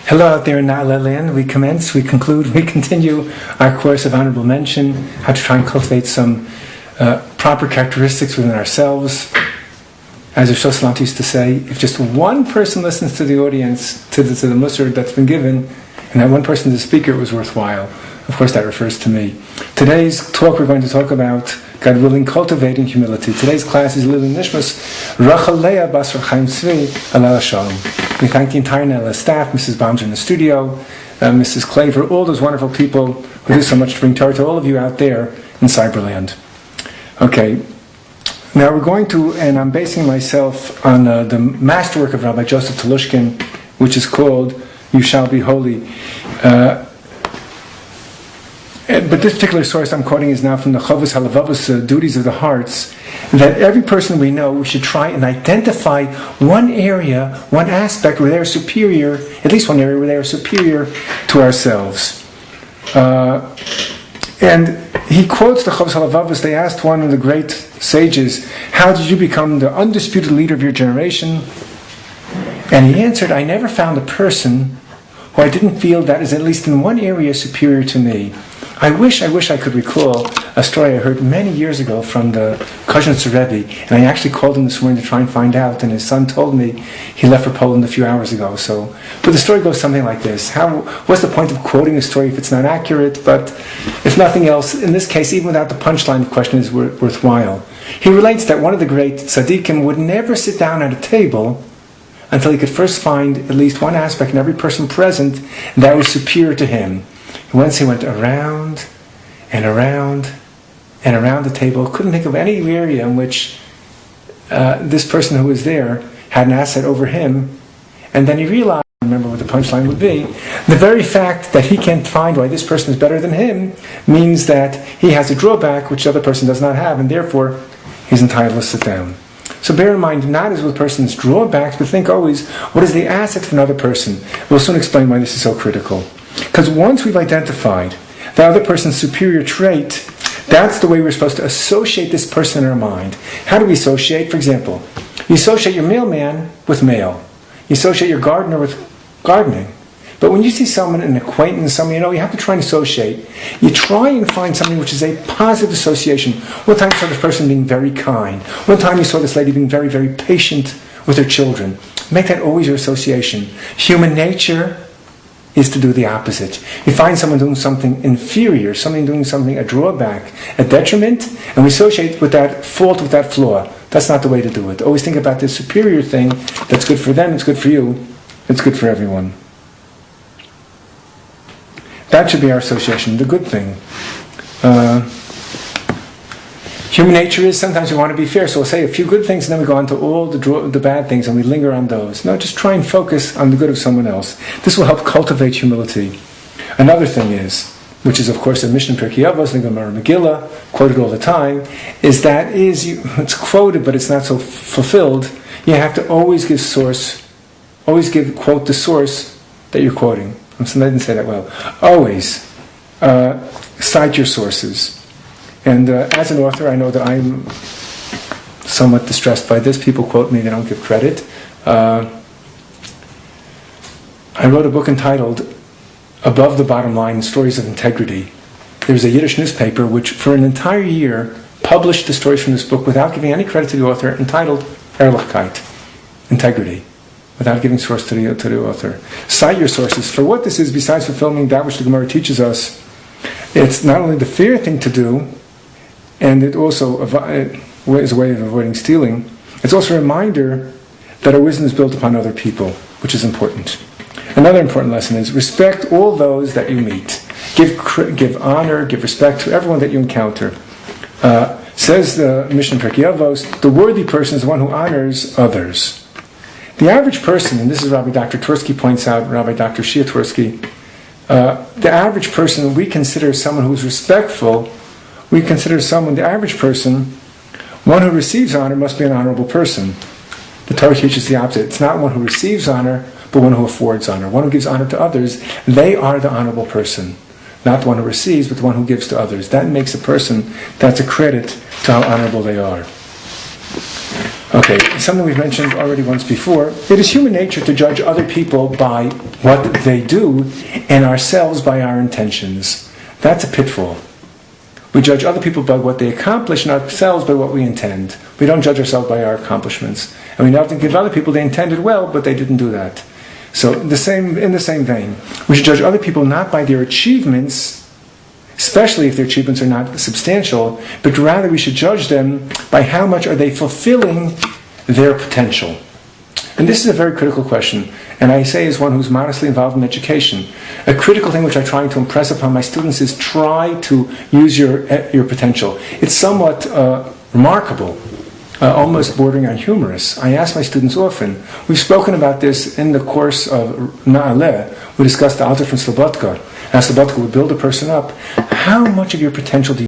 Hello out there in Na'aleh land. We continue our course of honorable mention, how to try and cultivate some proper characteristics within ourselves. As Rosh Hashanah used to say, if just one person listens to the audience, to the Musar that's been given, and that one person is the speaker, it was worthwhile. Of course, that refers to me. Today's talk, we're going to talk about, God willing, cultivating humility. Today's class is Lili Nishmas, Rachel Leah Basar Chaim Tzvi, Alala Shalom. We thank the entire Na'aleh staff, Mrs. Baumger in the studio, Mrs. Claver, all those wonderful people who do so much to bring Torah to all of you out there in Cyberland. Okay, now we're going to, and I'm basing myself on the masterwork of Rabbi Joseph Telushkin, which is called You Shall Be Holy. But this particular source I'm quoting is now from the Chovos HaLevavos, Duties of the Hearts, that every person we know, we should try and identify one area, one aspect where they're superior, at least one area where they are superior to ourselves. And he quotes the Chovos HaLevavos. They asked one of the great sages, how did you become the undisputed leader of your generation? And he answered, I never found a person who I didn't feel that is at least in one area superior to me. I wish I could recall a story I heard many years ago from the Kozhnitzer Rebbe, and I actually called him this morning to try and find out, and his son told me he left for Poland a few hours ago. But the story goes something like this. What's the point of quoting a story if it's not accurate? But if nothing else, in this case, even without the punchline, the question is worthwhile. He relates that one of the great tzaddikim would never sit down at a table until he could first find at least one aspect in every person present that was superior to him. Once he went around and around and around the table, couldn't think of any area in which this person who was there had an asset over him, and then he realized, remember what the punchline would be, the very fact that he can't find why this person is better than him means that he has a drawback which the other person does not have, and therefore he's entitled to sit down. So bear in mind, not as with a person's drawbacks, but think always, what is the asset of another person? We'll soon explain why this is so critical. Because once we've identified the other person's superior trait, that's the way we're supposed to associate this person in our mind. How do we associate? For example, you associate your mailman with mail. You associate your gardener with gardening. But when you see someone, an acquaintance, someone you know, you have to try and associate. You try and find something which is a positive association. One time you saw this person being very kind. One time you saw this lady being very, very patient with her children. Make that always your association. Human nature is to do the opposite. You find someone doing something inferior, someone doing something, a drawback, a detriment, and we associate with that fault, with that flaw. That's not the way to do it. Always think about this superior thing that's good for them, it's good for you, it's good for everyone. That should be our association, the good thing. Human nature is sometimes we want to be fair, so we'll say a few good things and then we go on to all the bad things and we linger on those. No, just try and focus on the good of someone else. This will help cultivate humility. Another thing is, which is of course a Mishnah in Pirkei Avos, the Gemara Megillah, quoted all the time, it's quoted but it's not so fulfilled. You have to always quote the source that you're quoting. I didn't say that well. Always cite your sources. And as an author, I know that I'm somewhat distressed by this. People quote me, they don't give credit. I wrote a book entitled Above the Bottom Line, Stories of Integrity. There's a Yiddish newspaper which for an entire year published the stories from this book without giving any credit to the author, entitled Ehrlichkeit, Integrity, without giving source to the author. Cite your sources. For what this is, besides fulfilling that which the Gemara teaches us, it's not only the fair thing to do, and it also is a way of avoiding stealing. It's also a reminder that our wisdom is built upon other people, which is important. Another important lesson is respect all those that you meet. Give honor, give respect to everyone that you encounter. Says the Mishnah in Pirkei Avos, the worthy person is the one who honors others. The average person, and this is Rabbi Dr. Tursky points out, Rabbi Dr. Shia Tursky, the average person we consider someone who is respectful. We consider the average person, one who receives honor must be an honorable person. The Torah teaches the opposite. It's not one who receives honor, but one who affords honor. One who gives honor to others, they are the honorable person. Not the one who receives, but the one who gives to others. That makes a person, that's a credit to how honorable they are. Okay, something we've mentioned already once before. It is human nature to judge other people by what they do and ourselves by our intentions. That's a pitfall. We judge other people by what they accomplish and ourselves by what we intend. We don't judge ourselves by our accomplishments. And we often give other people they intended well, but they didn't do that. So in the same vein, we should judge other people not by their achievements, especially if their achievements are not substantial, but rather we should judge them by how much are they fulfilling their potential. And this is a very critical question, and I say as one who's modestly involved in education, a critical thing which I'm trying to impress upon my students is try to use your potential. It's somewhat remarkable, almost bordering on humorous. I ask my students often, we've spoken about this in the course of Na'aleh, we discussed the Alter from Slobodka, and Slobodka would build a person up. How much of your potential do you